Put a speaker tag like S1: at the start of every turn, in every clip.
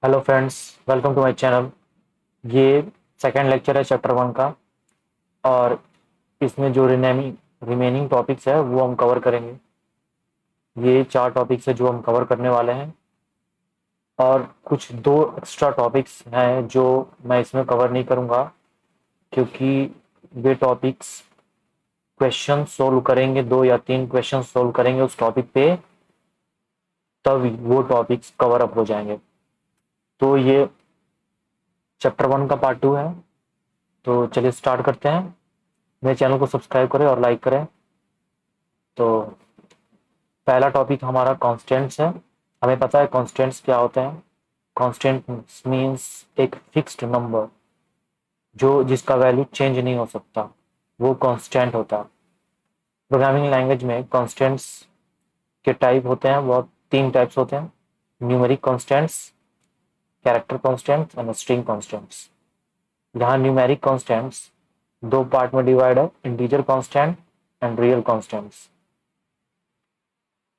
S1: Hello friends, welcome to my channel. ये second lecture है chapter 1 का। और इसमें जो रिमेनिंग टॉपिक्स है वो हम कवर करेंगे। ये 4 टॉपिक्स है जो हम कवर करने वाले हैं, और कुछ 2 एक्स्ट्रा टॉपिक्स हैं जो मैं इसमें कवर नहीं करूँगा, क्योंकि वे टॉपिक्स क्वेश्चन सोल्व करेंगे, 2 या 3 क्वेश्चन सोल्व करेंगे उस टॉपिक पे, तब वो टॉपिक्स कवर अप हो जाएंगे। तो ये चैप्टर 1 का पार्ट 2 है। तो चलिए स्टार्ट करते हैं। मेरे चैनल को सब्सक्राइब करें और लाइक करें। तो पहला टॉपिक हमारा कॉन्स्टेंट्स है। हमें पता है कॉन्स्टेंट्स क्या होते हैं। कॉन्स्टेंट मीन्स एक फिक्स्ड नंबर जो जिसका वैल्यू चेंज नहीं हो सकता, वो कॉन्स्टेंट होता है। प्रोग्रामिंग लैंग्वेज में कॉन्स्टेंट्स के टाइप होते हैं, बहुत 3 टाइप्स होते हैं: numeric constants, character constants and string constants. यहाँ न्यूमेरिक कॉन्स्टेंट्स 2 पार्ट में डिवाइड है: integer constant and real constants.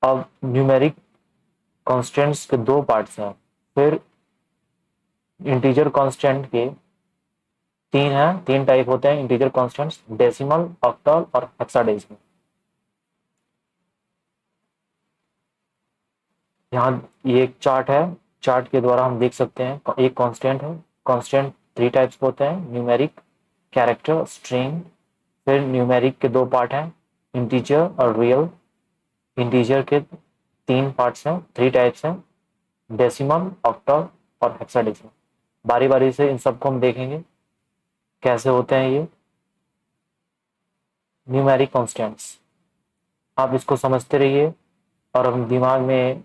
S1: अब न्यूमेरिक कॉन्स्टेंट्स के 2 पार्ट्स हैं। फिर इंटीजर कांस्टेंट के 3 हैं, 3 टाइप होते हैं इंटीजर कांस्टेंट्स: डेसिमल, ऑक्टल और हेक्साडेसिमल। यहाँ ये एक चार्ट है। चार्ट के द्वारा हम देख सकते हैं एक कांस्टेंट है। कांस्टेंट 3 टाइप्स के होते हैं: न्यूमेरिक, कैरेक्टर, स्ट्रिंग। फिर न्यूमेरिक के 2 पार्ट हैं: इंटीजर और रियल। इंटीजर के 3 पार्ट्स हैं, 3 टाइप्स हैं: डेसिमल, ऑक्टल और हेक्साडेसिमल। बारी बारी से इन सबको हम देखेंगे कैसे होते हैं ये न्यूमेरिक कॉन्स्टेंट्स। आप इसको समझते रहिए और अपने दिमाग में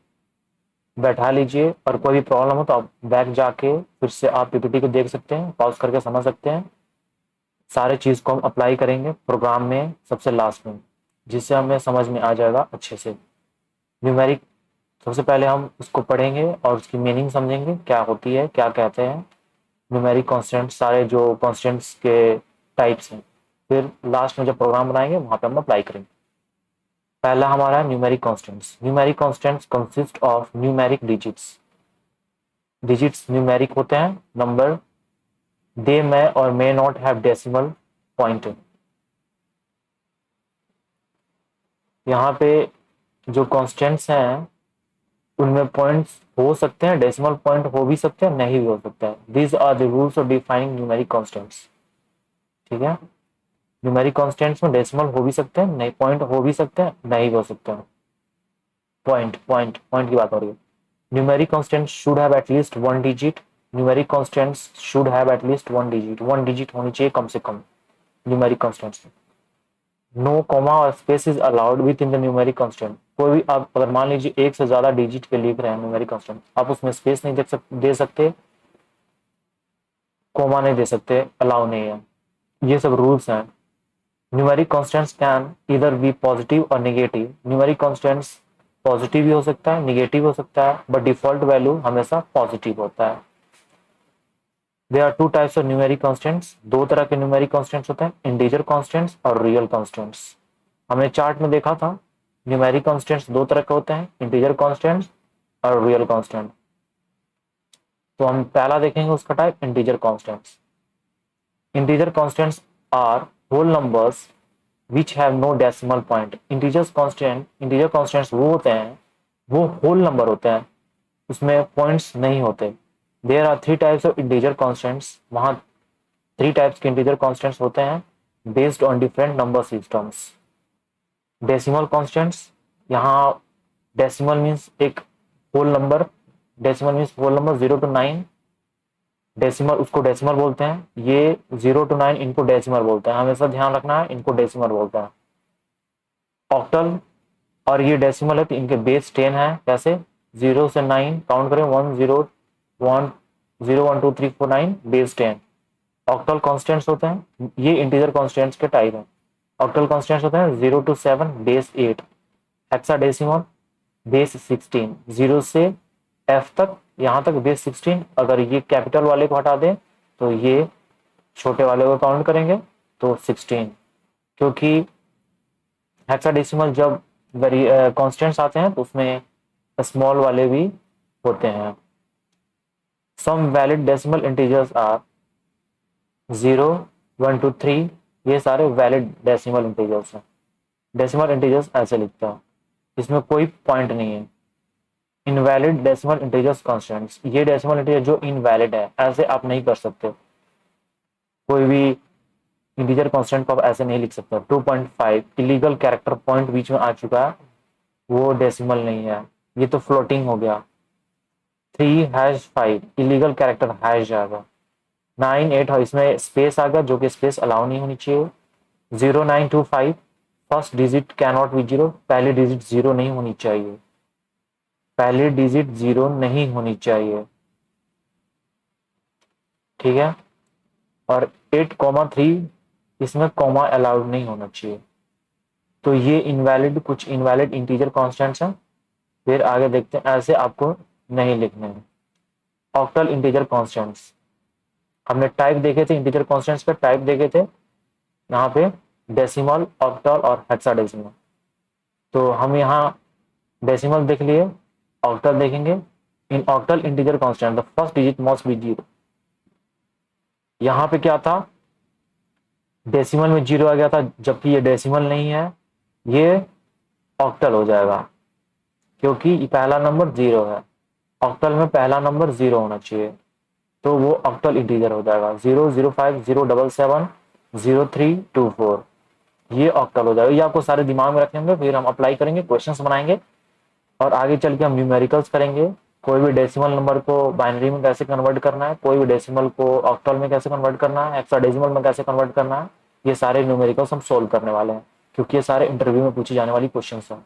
S1: बैठा लीजिए, और कोई भी प्रॉब्लम हो तो आप बैक जाके फिर से आप पीपीटी को देख सकते हैं, पॉज करके समझ सकते हैं। सारे चीज़ को हम अप्लाई करेंगे प्रोग्राम में सबसे लास्ट में, जिससे हमें समझ में आ जाएगा अच्छे से। न्यूमेरिक सबसे पहले हम उसको पढ़ेंगे और उसकी मीनिंग समझेंगे, क्या होती है, क्या कहते हैं न्यूमेरिक कॉन्स्टेंट, सारे जो कॉन्स्टेंट्स के टाइप्स हैं। फिर लास्ट में जब प्रोग्राम बनाएंगे वहां पे हम अप्लाई करेंगे। पहला हमारा numeric constants. Numeric constants consist of numeric digits. Digits numeric होते हैं, नंबर। दे may और may not have decimal point. यहाँ पे जो कॉन्स्टेंट्स हैं उनमें पॉइंट्स हो सकते हैं, डेसिमल पॉइंट हो भी सकते हैं, नहीं भी हो सकता है। These are the rules of defining numeric constants. ठीक है, न्यूमेरिक कॉन्स्टेंट्स में डेसिमल हो भी सकते हैं, नहीं पॉइंट हो भी सकते हैं, नहीं भी हो सकते हैं। पॉइंट पॉइंट पॉइंट की बात हो रही है। Numeric constant should have at least 1 digit. Numeric constants should have at least 1 digit, 1 digit होनी चाहिए कम से कम न्यूमेरिक कॉन्स्टेंट्स। नो कॉमा और space is allowed with in the numeric constant. कोई भी आप अगर मान लीजिए एक से ज्यादा डिजिट के लिख रहे हैं न्यूमेरिक कांस्टेंट, आप उसमें स्पेस नहीं दे सकते, कॉमा नहीं दे सकते, अलाउ नहीं है। ये सब रूल्स हैं। न्यूमेरिक कांस्टेंट्स कैन इधर बी पॉजिटिव और नेगेटिव। न्यूमेरिक कांस्टेंट्स पॉजिटिव भी हो सकता है, नेगेटिव हो सकता है, बट डिफॉल्ट वैल्यू हमेशा पॉजिटिव होता है। There are 2 types of numeric constants. 2 तरह के न्यूमेरिक कांस्टेंट्स होते हैं: इंटीजर कांस्टेंट्स और रियल कांस्टेंट्स। हमने चार्ट में देखा था न्यूमेरिक कांस्टेंट्स 2 तरह के होते हैं: इंटीजर कांस्टेंट्स और रियल कांस्टेंट। तो हम पहला देखेंगे उसका type, integer constants. Integer constants are whole numbers which have no decimal point. Integer constants वो होते हैं, वो होल नंबर होते हैं, उसमें पॉइंट्स नहीं होते। There are 3 types of integer constants. वहां 3 टाइप्स के इंटीजर कांस्टेंट्स होते हैं based on different number systems. Decimal constants, यहाँ डेसिमल मीन्स एक whole number. Decimal means whole number 0 to 9। Decimal उसको डेसिमल बोलते हैं। ये 0 to 9 इनको डेसिमल बोलते हैं, हमेशा ध्यान रखना है, इनको डेसिमल बोलते हैं। ऑक्टल और ये डेसिमल है तो इनके बेस 10 है। कैसे? 0 से 9 काउंट करें, 1 0 1 0 1 2 3 4 9 बेस 10 ऑक्टल कॉन्स्टेंट्स होते हैं। ये इंटीजर कॉन्स्टेंट्स के टाइप है। ऑक्टल कॉन्स्टेंट्स होते हैं 0 to 7 बेस 8। हेक्साडेसिमल बेस 16, 0 से एफ तक, यहाँ तक बेस 16। अगर ये कैपिटल वाले को हटा दें तो ये छोटे वाले को काउंट करेंगे तो 16। क्योंकि हेक्साडेसिमल जब वेरी कॉन्स्टेंट्स आते हैं तो उसमें स्मॉल वाले भी होते हैं। सम वैलिड डेसिमल इंटीजर्स आर 0, 1 2 3, ये सारे वैलिड डेसिमल इंटीजर्स हैं। डेसिमल इंटीजर्स ऐसे लिखता है, इसमें कोई पॉइंट नहीं है। इनवैलिड डेसिमल इंटीजर्स कॉन्स्टेंट्स, ये डेसिमल इंटीजर जो इनवैलिड है, ऐसे आप नहीं कर सकते। कोई भी इंटीजर कांस्टेंट को आप ऐसे नहीं लिख सकते। 2.5 इलीगल कैरेक्टर पॉइंट बीच में आ चुका है, वो डेसिमल नहीं है, ये तो फ्लोटिंग हो गया। 3 #5 इलीगल कैरेक्टर हैश जाएगा। 9 8 इसमें स्पेस आ गया, जो कि स्पेस अलाउ नहीं होनी चाहिए। 0925 फर्स्ट डिजिट कैनॉट बी 0, पहली डिजिट 0 नहीं होनी चाहिए, पहली डिजिट 0 नहीं होनी चाहिए, ठीक है। और 8,3 इसमें कॉमा अलाउड नहीं होना चाहिए। तो ये इनवैलिड, कुछ इनवैलिड इंटीजर कांस्टेंट्स हैं। फिर आगे देखते हैं, ऐसे आपको नहीं लिखने हैं। ऑक्टल इंटीजर कांस्टेंट्स, हमने टाइप देखे थे, इंटीजर कांस्टेंट्स पे टाइप देखे थे यहाँ पे, डेसिमल, ऑक्टल और हेक्साडेसिमल। तो हम यहाँ डेसिमल देख लिए, ऑक्टल देखेंगे। In octal integer constant the first digit must be 0। यहाँ पे क्या था, डेसिमल में 0 आ गया था, जबकि ये डेसिमल नहीं है, ये ऑक्टल हो जाएगा, क्योंकि पहला नंबर 0 है। ऑक्टल में पहला नंबर 0 होना चाहिए, तो वो ऑक्टल इंटीजर हो जाएगा। 0 0 5 0 7 7 0 3 2 4, ये ऑक्टल हो जाएगा। ये आपको सारे दिमाग में रखने होंगे, फिर हम अप्लाई करेंगे, क्वेश्चंस बनाएंगे और आगे चल के हम न्यूमेरिकल्स करेंगे। कोई भी डेसिमल नंबर को बाइनरी में कैसे कन्वर्ट करना है, कोई भी डेसिमल को ऑक्टल में कैसे कन्वर्ट करना है, हेक्साडेसिमल में कैसे कन्वर्ट करना है, ये सारे न्यूमेरिकल्स हम सोल्व करने वाले हैं, क्योंकि ये सारे इंटरव्यू में पूछी जाने वाली क्वेश्चन हैं।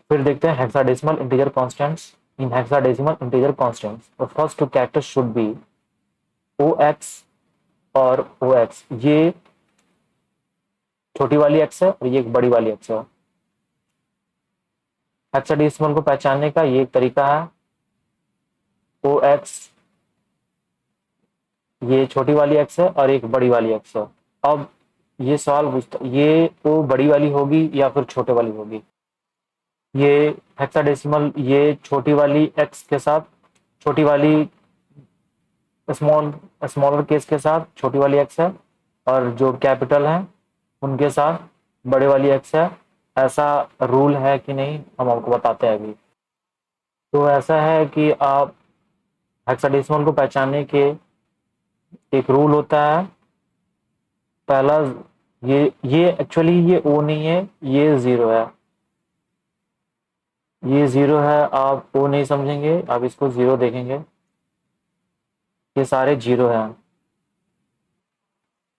S1: फिर देखते हैं hexadecimal integer constants. In hexadecimal integer constants the first two characters should be OX और OX। ये छोटी वाली एक्स है और ये एक बड़ी वाली एक्स है। हेक्साडेसिमल को पहचानने का ये एक तरीका है, OX ये छोटी वाली एक्स है और एक बड़ी वाली एक्स है। अब ये सवाल पूछता, ये तो बड़ी वाली होगी या फिर छोटे वाली होगी। ये हेक्साडेसिमल, ये छोटी वाली एक्स के साथ, छोटी वाली स्मॉलर केस के साथ छोटी वाली एक्स है, और जो कैपिटल है उनके साथ बड़े वाली एक्स है। ऐसा रूल है कि नहीं, हम आपको बताते हैं अभी। तो ऐसा है कि आप हेक्साडेसिमल को पहचानने के एक रूल होता है। पहला, ये एक्चुअली ये O नहीं है, ये 0 है, ये 0 है, आप O नहीं समझेंगे, आप इसको 0 देखेंगे, ये सारे 0 हैं।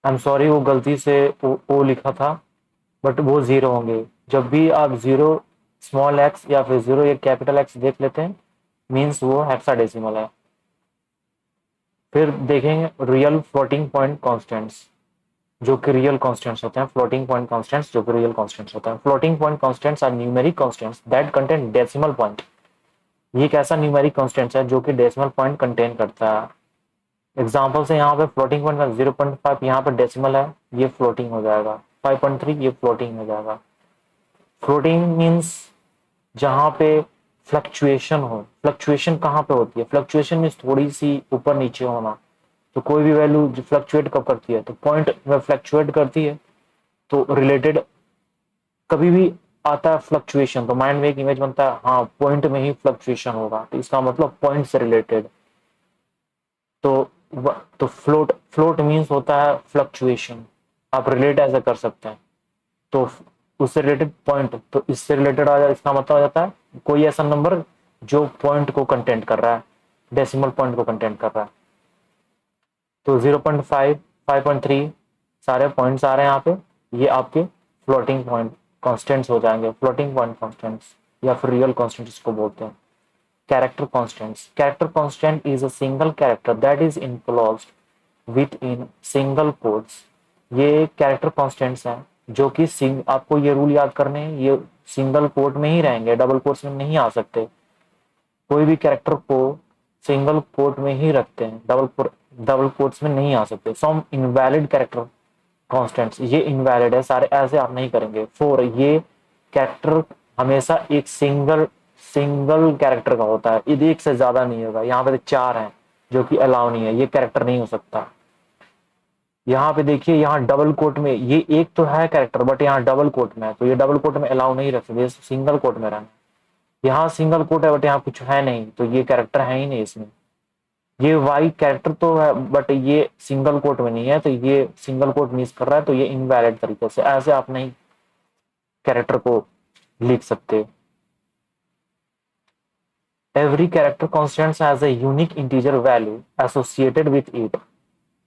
S1: आई एम सॉरी, वो गलती से O लिखा था, बट वो 0 होंगे। जब भी आप 0 स्मॉल एक्स या फिर 0 एक कैपिटल एक्स देख लेते हैं, मीन्स वो हेक्साडेसिमल है। फिर देखेंगे रियल फ्लोटिंग पॉइंट कांस्टेंट्स, जो कि रियल कांस्टेंट्स होते हैं। फ्लोटिंग पॉइंट कांस्टेंट्स जो कि रियल कांस्टेंट्स होते हैं। Floating point constants are numeric constants that contain decimal point. ये एक ऐसा न्यूमेरिक कांस्टेंट्स है जो कि डेसिमल पॉइंट कंटेन करता है। एग्जाम्पल से यहाँ पे फ्लोटिंग पॉइंट का 0.5 यहाँ पे डेसिमल है, ये फ्लोटिंग हो जाएगा। 5.3 ये फ्लोटिंग हो जाएगा। फ्लोटिंग मीन्स जहाँ पे फ्लक्चुएशन हो। फ्लक्चुएशन कहाँ पे होती है, फ्लक्चुएशन मीन्स थोड़ी सी ऊपर नीचे होना। तो कोई भी वैल्यू फ्लक्चुएट कब करती है, तो पॉइंट में फ्लक्चुएट करती है, तो रिलेटेड कभी भी आता है फ्लक्चुएशन, तो माइंड में एक इमेज बनता है, हाँ पॉइंट में ही फ्लक्चुएशन होगा, तो इसका मतलब पॉइंट से रिलेटेड। तो तो फ्लोट, फ्लोट मीन्स होता है फ्लक्चुएशन, आप रिलेट ऐसे कर सकते हैं। तो उससे रिलेटेड पॉइंट, तो इससे रिलेटेड आ जाए, इसका मतलब हो जाता है कोई ऐसा नंबर जो पॉइंट को कंटेंट कर रहा है, डेसिमल पॉइंट को कंटेंट कर रहा है। तो 0.5, 5.3 सारे पॉइंट्स आ रहे हैं यहाँ पे, ये आपके फ्लोटिंग पॉइंट कॉन्स्टेंट्स हो जाएंगे। फ्लोटिंग पॉइंट कॉन्स्टेंट्स या फिर रियल कॉन्स्टेंट्स को बोलते हैं। Character constants, character constant is a single character that is enclosed with in single quotes. ये कैरेक्टर कॉन्स्टेंट्स हैं जो कि आपको ये रूल याद करने हैं, ये सिंगल कोट में ही रहेंगे, डबल कोट्स में नहीं आ सकते। कोई भी कैरेक्टर को सिंगल कोट में ही रखते हैं, डबल कोट्स में नहीं आ सकते। सम इनवैलिड कैरेक्टर कॉन्स्टेंट्स, ये इनवैलिड है सारे, ऐसे आप नहीं करेंगे। 4 ये कैरेक्टर हमेशा एक सिंगल कैरेक्टर का होता है, यदि एक से ज्यादा नहीं होगा। यहाँ पे तो 4 हैं जो कि अलाउ नहीं है, ये कैरेक्टर नहीं हो सकता। यहाँ पे देखिए, यहाँ डबल कोट में ये एक तो है कैरेक्टर, बट यहाँ डबल कोट में है, तो ये डबल कोट में अलाउ नहीं रख सकते, सिंगल कोट में रहना। यहाँ सिंगल कोट है बट यहाँ कुछ है नहीं, तो ये कैरेक्टर है ही नहीं इसमें। ये वाई कैरेक्टर तो है बट ये सिंगल कोट में नहीं है, तो ये सिंगल कोट मिस कर रहा है, तो ये इनवैलिड तरीके से ऐसे आप नहीं कैरेक्टर को लिख सकते। Every character constant has a unique integer value associated with it.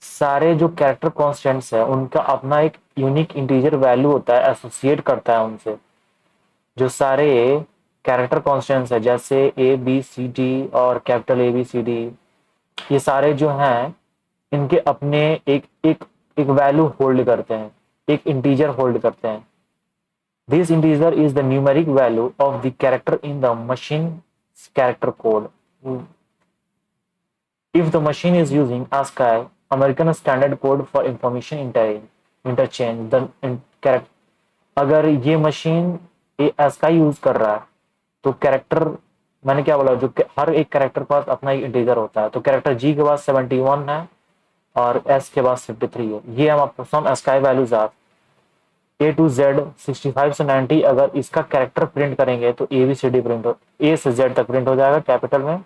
S1: सारे जो कैरेक्टर कॉन्स्टेंट्स है उनका अपना एक यूनिक इंटीजर वैल्यू होता है, एसोसिएट करता है उनसे। जो सारे कैरेक्टर कॉन्स्टेंट्स है जैसे ए बी सी डी और capital A B C D, ये सारे जो हैं इनके अपने एक एक एक वैल्यू होल्ड करते हैं, एक इंटीजर होल्ड करते हैं। This integer is the numeric value of the character in the machine character code. If the machine is using ASCII American standard code for information interchange the character, अगर ये machine ASCII use कर रहा है तो character, मैंने क्या बोला, जो हर एक कैरेक्टर के पास अपना एक इंटीजर होता है, तो कैरेक्टर जी के पास 71 है और एस के पास 53 है। ये हम आपको some ASCII values are A to Z 65 से 90। अगर इसका कैरेक्टर प्रिंट करेंगे तो A B C D print हो, ए से जेड तक प्रिंट हो जाएगा कैपिटल में।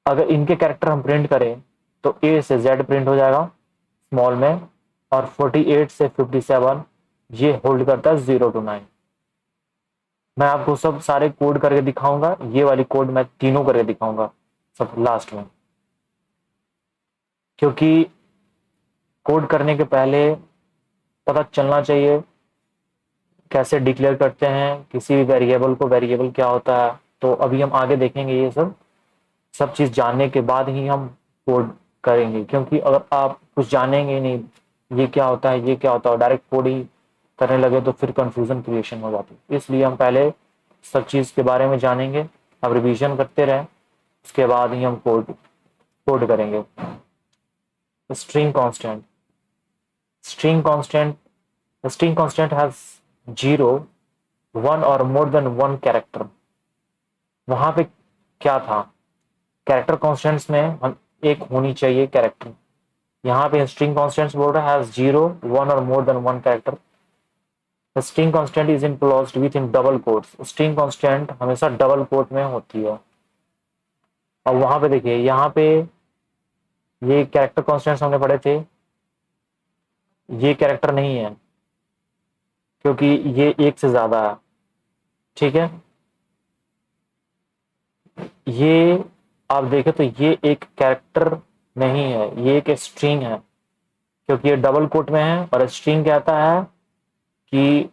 S1: अगर इनके कैरेक्टर हम प्रिंट करें तो ए से जेड प्रिंट हो जाएगा स्मॉल में, और 48 से 57 ये होल्ड करता है 0 to 9। मैं आपको सब सारे कोड करके दिखाऊंगा, ये वाली कोड मैं तीनों करके दिखाऊंगा सब लास्ट में, क्योंकि कोड करने के पहले पता चलना चाहिए कैसे डिक्लेयर करते हैं किसी भी वेरिएबल को, वेरिएबल क्या होता है। तो अभी हम आगे देखेंगे, ये सब सब चीज जानने के बाद ही हम कोड करेंगे, क्योंकि अगर आप कुछ जानेंगे नहीं ये क्या होता है ये क्या होता है, डायरेक्ट कोड ही करने लगे तो फिर कंफ्यूजन क्रिएशन हो जाती है। इसलिए हम पहले सब चीज के बारे में जानेंगे, अब रिवीजन करते रहें, उसके बाद ही हम कोड कोड करेंगे। String constant, string constant, string constant has 0, 1 और मोर देन 1 कैरेक्टर। वहां पे क्या था, कैरेक्टर कांस्टेंट्स में हम एक होनी चाहिए कैरेक्टर, यहाँ पे स्ट्रिंग कांस्टेंट्स बोल रहा है 0, 1 और more than 1 character. String constant is enclosed with in double quotes. String constant हमेशा डबल कोट में होती है। और वहां पे देखिए, यहाँ पे ये कैरेक्टर कांस्टेंट्स हमने पढ़े थे, ये कैरेक्टर नहीं है क्योंकि ये एक से ज्यादा है, ठीक है। ये आप देखें तो ये एक कैरेक्टर नहीं है, ये एक स्ट्रिंग है, क्योंकि ये डबल कोट में है। और स्ट्रिंग कहता है कि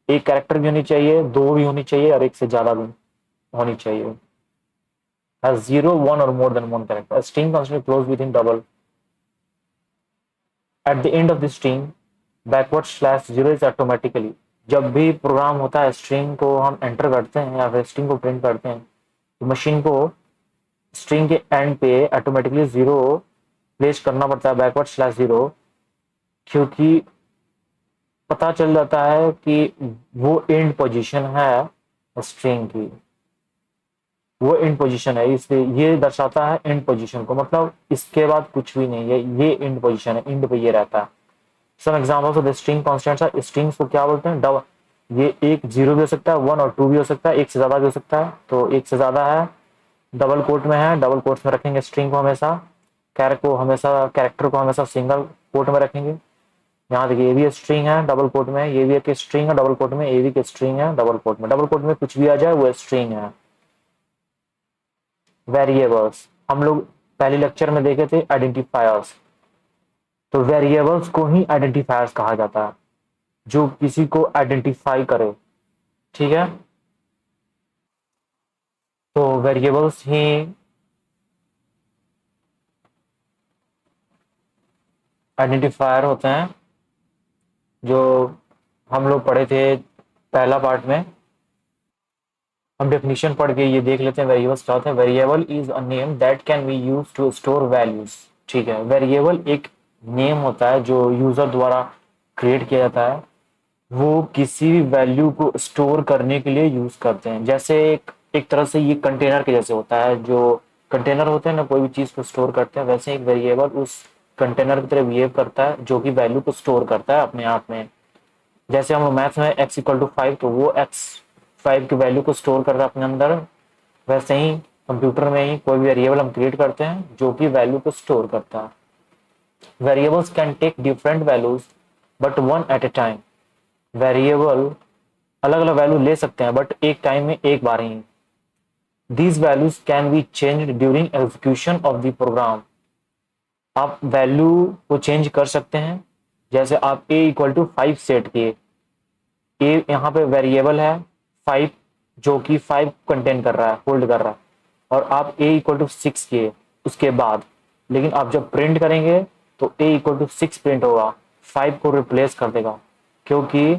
S1: एक कैरेक्टर भी होनी चाहिए, दो भी होनी चाहिए और एक से ज्यादा भी होनी चाहिए। has 0, 1 or more than one character. A string constantly closed within double. At the end of the string, backward slash 0 is automatically. जब भी प्रोग्राम होता है स्ट्रिंग को हम एंटर करते हैं या फिर स्ट्रिंग को प्रिंट करते हैं, तो मशीन को स्ट्रिंग के एंड पे ऑटोमेटिकली 0 प्लेस करना पड़ता है, बैकवर्ड स्लैश 0, क्योंकि पता चल जाता है कि वो एंड पोजीशन है स्ट्रिंग की, वो एंड पोजीशन है, इसलिए ये दर्शाता है एंड पोजीशन को, मतलब इसके बाद कुछ भी नहीं है, ये एंड पोजीशन है, एंड पे ये रहता है। Some examples of the string constants है, स्ट्रिंग्स को क्या बोलते हैं, डबल, ये एक 0 भी हो सकता है, 1 और 2 भी हो सकता है, एक से ज्यादा भी हो सकता है। तो एक से ज्यादा है, डबल कोट में है, डबल कोट्स में रखेंगे स्ट्रिंग को हमेशा, कैरेक्टर को हमेशा सिंगल कोट में रखेंगे। यहाँ देखिए ये भी स्ट्रिंग है डबल कोट में, ये भी एक स्ट्रिंग है डबल कोट में, ये भी एक स्ट्रिंग है डबल कोट में। डबल कोट में कुछ भी आ जाए वो स्ट्रिंग है। वेरिएबल्स हम लोग पहले लेक्चर में देखे थे आइडेंटिफायर्स, तो वेरिएबल्स को ही आइडेंटिफायर्स कहा जाता है, जो किसी को आइडेंटिफाई करे, ठीक है। तो वेरिएबल्स ही आइडेंटिफायर होते हैं, जो हम लोग पढ़े थे पहला पार्ट में। हम डेफिनेशन पढ़ के ये देख लेते हैं वेरिएबल्स क्या होते हैं। Variable is a name that can be used to store values, ठीक है। वेरिएबल एक नेम होता है जो यूजर द्वारा क्रिएट किया जाता है वो किसी भी वैल्यू को स्टोर करने के लिए यूज करते हैं। जैसे एक तरह से ये कंटेनर के जैसे होता है, जो कंटेनर होते हैं ना, कोई भी चीज को स्टोर करते हैं, वैसे एक वेरिएबल उस कंटेनर की तरह बिहेव करता है जो कि वैल्यू को स्टोर करता है अपने आप में। जैसे हम मैथ्स में x इक्वल टू 5, तो वो x 5 की वैल्यू को स्टोर कर रहा है अपने अंदर। वैसे ही कंप्यूटर में ही कोई भी वेरिएबल हम क्रिएट करते हैं जो कि वैल्यू को स्टोर करता है। Variables can take different values but one at a time. Variable अलग अलग वैल्यू ले सकते हैं बट एक टाइम में एक बार ही। These values can be change during execution of the program. आप वैल्यू को चेंज कर सकते हैं। जैसे आप a इक्वल टू 5 सेट किए, ए यहाँ पे वेरिएबल है 5 जो कि 5 कंटेन कर रहा है, होल्ड कर रहा है, और आप a इक्वल टू 6 किए उसके बाद, लेकिन आप जब प्रिंट करेंगे तो a इक्वल टू 6 प्रिंट होगा, 5 को रिप्लेस कर देगा, क्योंकि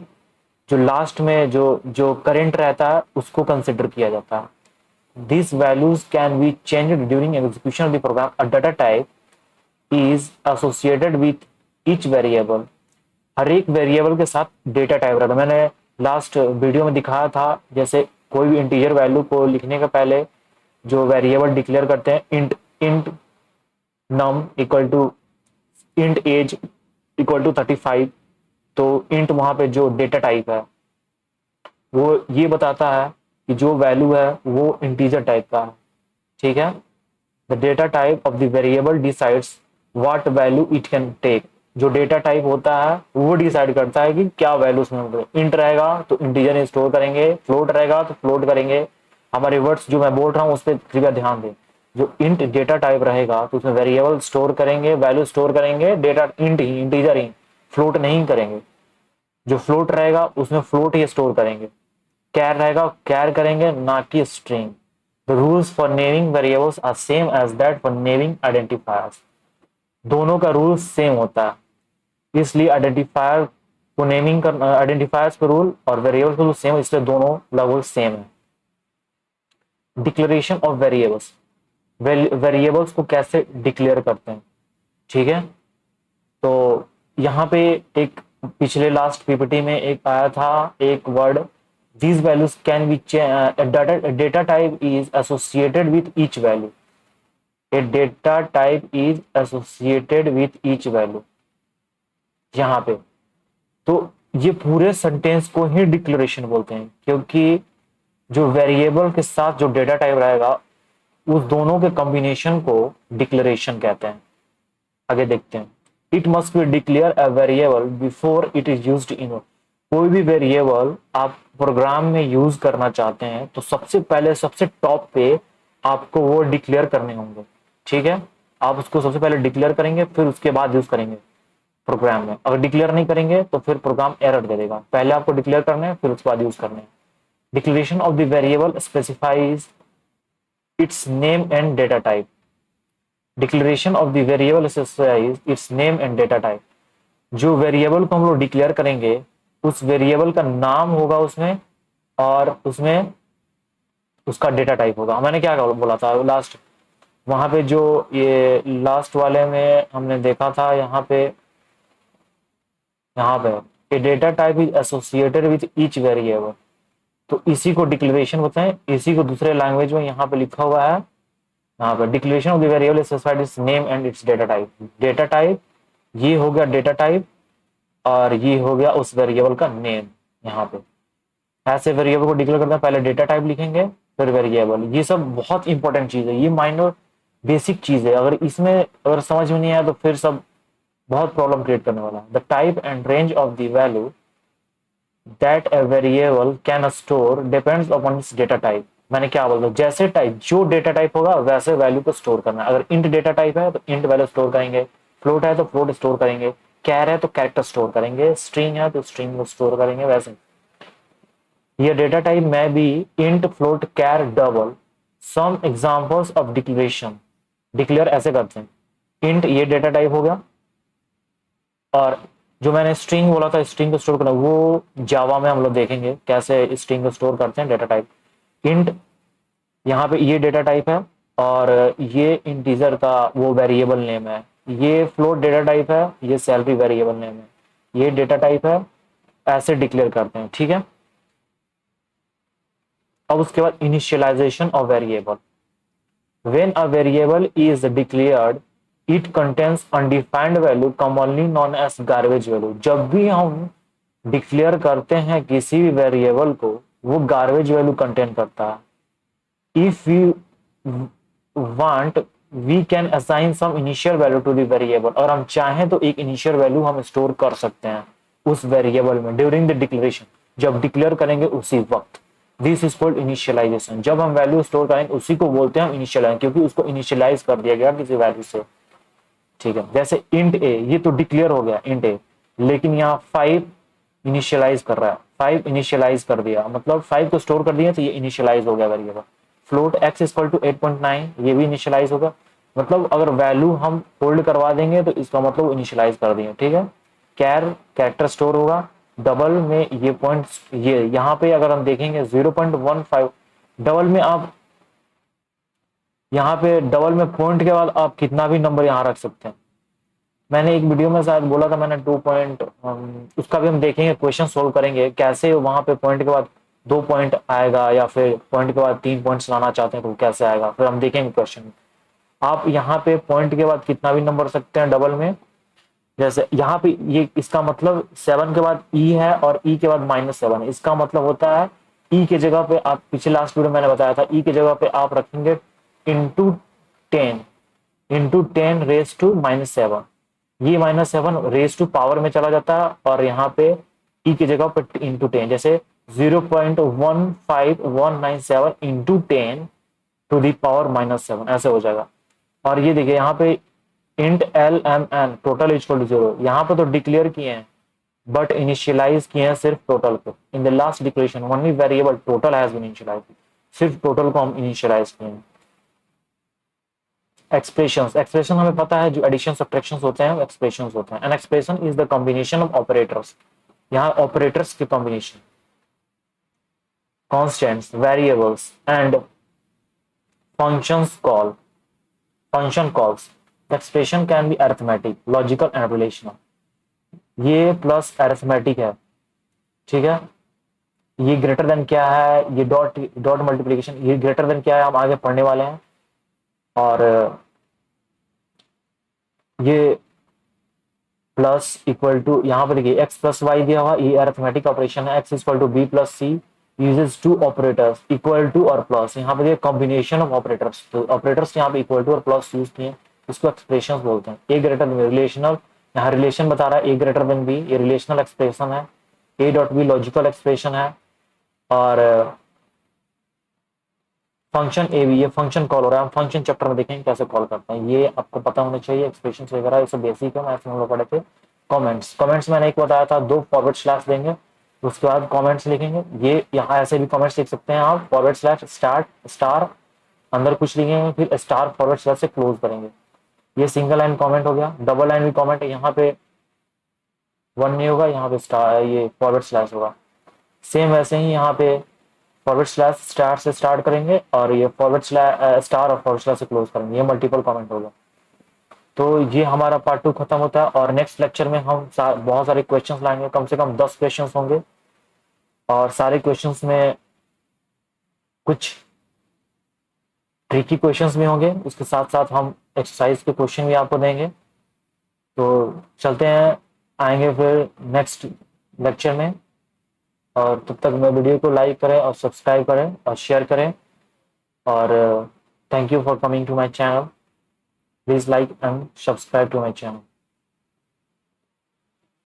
S1: जो लास्ट में जो जो करंट रहता है उसको कंसिडर किया जाता है। These values can be changed during execution of the program. A data type is associated with each variable. हर एक वेरिएबल के साथ डेटा टाइप रहता है। मैंने लास्ट वीडियो में दिखाया था, जैसे कोई भी इंटीजर वैल्यू को लिखने के पहले जो वेरिएबल डिक्लेयर करते हैं, int int num equal to int age equal to 35, तो इंट वहां पे जो डेटा टाइप है वो ये बताता है कि जो वैल्यू है वो इंटीजर टाइप का है। ठीक है। The data type of the variable decides what value it can take. जो डेटा टाइप होता है वो डिसाइड करता है कि क्या वैल्यू उसमें, इंट रहेगा तो इंटीजर स्टोर करेंगे, फ्लोट रहेगा तो फ्लोट करेंगे। हमारे वर्ड्स जो मैं बोल रहा हूँ उस पर कृपया ध्यान दें। जो इंट डेटा टाइप रहेगा तो उसमें वेरिएबल स्टोर करेंगे, वैल्यू स्टोर करेंगे, डेटा इंट ही, इंटीजर ही, फ्लोट नहीं करेंगे। जो फ्लोट रहेगा उसमें फ्लोट ही स्टोर करेंगे, कैर रहेगा कैर करेंगे, ना कि string. The rules for naming variables are same as that for naming identifiers. दोनों का रूल सेम होता है, इसलिए आइडेंटिफायर को नेमिंग करना, आइडेंटिफायर्स का रूल और वेरिएबल का रूल सेम, इसलिए दोनों लगभग सेम है। डिक्लेरेशन ऑफ वेरिएबल्स, वेरिएबल्स को कैसे डिक्लेयर करते हैं। ठीक है। तो यहाँ पे एक पिछले लास्ट पीपीटी में एक आया था एक word, these values can be data type is associated with each value. A data type is associated with each value। यहाँ पे तो ये पूरे सेंटेंस को ही डिक्लेरेशन बोलते हैं, क्योंकि जो वेरिएबल के साथ जो डेटा टाइप रहेगा उस दोनों के कॉम्बिनेशन को डिक्लेरेशन कहते हैं। आगे देखते हैं। It must be declare a variable before it is used in. कोई भी वेरिएबल आप प्रोग्राम में यूज करना चाहते हैं तो सबसे पहले सबसे टॉप पे आपको वो डिक्लेयर करने होंगे। ठीक है। आप उसको सबसे पहले डिक्लेयर करेंगे, फिर उसके बाद यूज करेंगे प्रोग्राम में। अगर डिक्लेयर नहीं करेंगे तो फिर प्रोग्राम एरर दे देगा। पहले आपको डिक्लेयर करने हैं, फिर उसके बाद यूज करने हैं। Declaration of the variable specifies it's name and data type. Declaration of the variable specifies it's name and data type. जो वेरिएबल को हम लोग डिक्लेयर करेंगे उस वेरिएबल का नाम होगा उसमें, और उसमें उसका डेटा टाइप होगा। मैंने क्या बोला था लास्ट, वहां पे जो ये लास्ट वाले में हमने देखा था, यहाँ पे data type is associated with each variable, तो इसी को डिक्लेरेशन होते हैं। इसी को दूसरे लैंग्वेज में यहाँ पे लिखा हुआ है, यहाँ पे declaration of the variable is specified it's name and it's data type. Data type ये हो गया डेटा टाइप, और ये हो गया उस वेरिएबल का नेम। यहाँ पे ऐसे वेरिएबल को डिक्लेयर करते हैं, पहले डेटा टाइप लिखेंगे फिर वेरिएबल। ये सब बहुत इंपॉर्टेंट चीज है, ये माइनर बेसिक चीज है। अगर इसमें अगर समझ में नहीं आया तो फिर सब बहुत प्रॉब्लम क्रिएट करने वाला है। The type and range of the value that a variable can store depends upon its data type। मैंने क्या बोला, जैसे टाइप जो डेटा टाइप होगा वैसे वैल्यू को स्टोर करना है। अगर इंट डेटा टाइप है तो इंट वैल्यू स्टोर करेंगे, फ्लोट है तो फ्लोट स्टोर करेंगे, कैर है तो कैरेक्टर स्टोर करेंगे, स्ट्रिंग है तो स्ट्रिंग को स्टोर करेंगे। वैसे ये डेटा टाइप में भी int float char double. Some examples of declaration, declare ऐसे करते हैं। इंट ये डेटा टाइप हो गया, और जो मैंने स्ट्रिंग बोला था स्ट्रिंग को स्टोर करना, वो जावा में हम लोग देखेंगे कैसे स्ट्रिंग को स्टोर करते हैं डेटा टाइप। इंट यहाँ पे ये डेटा टाइप है, और ये इंटीजर का वो वेरिएबल नेम है। ये फ्लोट डेटा टाइप है, ये सैलरी वेरिएबल नेम है। ये डेटा टाइप है, ऐसे डिक्लेयर करते हैं, ठीक है। अब उसके बाद initialization of variable. When a variable is declared it contains undefined value commonly known as garbage value. जब भी हम डिक्लेयर करते हैं किसी भी वेरिएबल को, वो गार्बेज वैल्यू कंटेन करता है। If you want we can assign some initial value to the variable. और हम चाहें तो एक इनिशियल वैल्यू हम स्टोर कर सकते हैं उस वेरिएबल में ड्यूरिंग द डिक्लेरेशन, जब डिक्लेयर करेंगे उसी वक्त। This is called initialization. जब हम वैल्यू स्टोर करेंगे उसी को बोलते हैं हम इनिशियलाइज, क्योंकि उसको इनिशियलाइज कर दिया गया किसी वैल्यू से, ठीक है। जैसे इंट ए, ये तो डिक्लेयर हो गया इंट ए, लेकिन यहाँ 5 इनिशियलाइज कर रहा है, 5 इनिशियलाइज कर दिया, मतलब 5 को स्टोर कर दिया तो ये इनिशियलाइज हो गया variable. Float x equal to 8.9, ये भी इनिशियलाइज होगा। मतलब अगर वैल्यू हम होल्ड करवा देंगे तो इसका मतलब इनिशियलाइज कर दिए, ठीक है। कैरेक्टर स्टोर होगा। डबल में ये पॉइंट्स, ये यहाँ पे अगर हम देखेंगे 0.15, डबल में आप यहाँ पे डबल में पॉइंट के बाद आप कितना भी नंबर यहाँ रख सकते हैं। मैंने एक वीडियो में शायद बोला था मैंने 2 पॉइंट, उसका भी हम देखेंगे, क्वेश्चन सोल्व करेंगे कैसे वहां पे पॉइंट के बाद 2 पॉइंट आएगा या फिर पॉइंट के बाद 3 पॉइंट्स लाना चाहते हैं तो कैसे आएगा, फिर हम देखेंगे क्वेश्चन। आप यहाँ पे पॉइंट के बाद कितना भी नंबर सकते हैं डबल में। जैसे यहाँ पे ये, इसका मतलब 7 के बाद ई है और ई के बाद -7 है। इसका मतलब होता है ई के जगह पे आप, पिछले लास्ट वीडियो मैंने बताया था, ई के जगह पे आप रखेंगे इंटू 10, इंटू 10 रेस टू -7। ये -7 रेस टू पावर में चला जाता है और यहाँ पे ई की जगह पे इंटू 10, जैसे 0.15197 इंटू 10 टू दी पावर -7 ऐसे हो जाएगा। और ये देखिए यहाँ पे int L M N total equal to 0, यहाँ पे तो डिक्लेयर किए हैं बट इनिशियलाइज किए हैं सिर्फ टोटल को। In the last declaration only variable total has been initialize, सिर्फ टोटल को हम इनिशियलाइज किए हैं। एक्सप्रेशंस, एक्सप्रेशन हमें पता है जो एडिशन सब्ट्रैक्शन होते हैं एक्सप्रेशंस होते हैं। An expression is the combination of operators, यहाँ ऑपरेटर्स की combination, constants, variables and functions call, function calls. Expression can be arithmetic, logical and relational. ये प्लस अरिथमेटिक है, ठीक है। ये ग्रेटर देन क्या है, ये डॉट डॉट मल्टीप्लीकेशन, ये ग्रेटर देन क्या है हम आगे पढ़ने वाले हैं। और ये प्लस इक्वल टू, यहाँ पर देखिए एक्स प्लस वाई दिया हुआ, ये अरिथमेटिक ऑपरेशन है। X equal to B plus C uses two operators equal to और प्लस, यहाँ पे कॉम्बिनेशन ऑफ ऑपरेटर्स, तो ऑपरेटर्स यहाँ पे इक्वल टू और प्लस यूज किए, इसको एक्सप्रेशन बोलते हैं। ए ग्रेटर देन रिलेशनल, यहाँ रिलेशन बता रहा है ए ग्रेटर देन बी, ये रिलेशनल एक्सप्रेशन है। A dot B logical expression है। और फंक्शन ए भी, ये फंक्शन कॉल हो रहा है, हम फंक्शन चैप्टर में देखेंगे कैसे कॉल करते हैं, ये आपको पता होना चाहिए। एक्सप्रेशन वगैरह ये सब बेसिक है, मैथ्स में हम लोग पढ़े थे। कमेंट्स, कमेंट्स मैंने एक बताया था, 2 फॉरवर्ड स्लैश देंगे उसके बाद कमेंट्स लिखेंगे। ये यहाँ ऐसे भी कमेंट्स लिख सकते हैं आप, फॉरवर्ड स्लैश स्टार्ट स्टार अंदर कुछ लिखेंगे, फिर स्टार फॉरवर्ड स्लैश से क्लोज करेंगे। ये सिंगल लाइन कमेंट हो गया। डबल लाइन भी कमेंट है, यहाँ पे 1 नहीं होगा, यहाँ पे स्टार, ये फॉरवर्ड स्लैश होगा। सेम वैसे ही यहाँ पे फॉरवर्ड स्लैश स्टार से स्टार्ट करेंगे और ये फॉरवर्ड स्लैश स्टार और फॉरवर्ड स्लैश से क्लोज करेंगे, ये मल्टीपल कमेंट होगा। तो ये हमारा पार्ट 2 खत्म होता है और नेक्स्ट लेक्चर में हम बहुत सारे क्वेश्चंस लाएंगे, कम से कम 10 क्वेश्चंस होंगे और सारे क्वेश्चंस में कुछ ट्रिकी क्वेश्चंस भी होंगे, उसके साथ साथ हम एक्सरसाइज के क्वेश्चन भी आपको देंगे। तो चलते हैं, आएंगे फिर नेक्स्ट लेक्चर में। और तब तक मैं वीडियो को लाइक करें और सब्सक्राइब करें और शेयर करें। और thank you for coming to my channel. Please like and subscribe to my channel.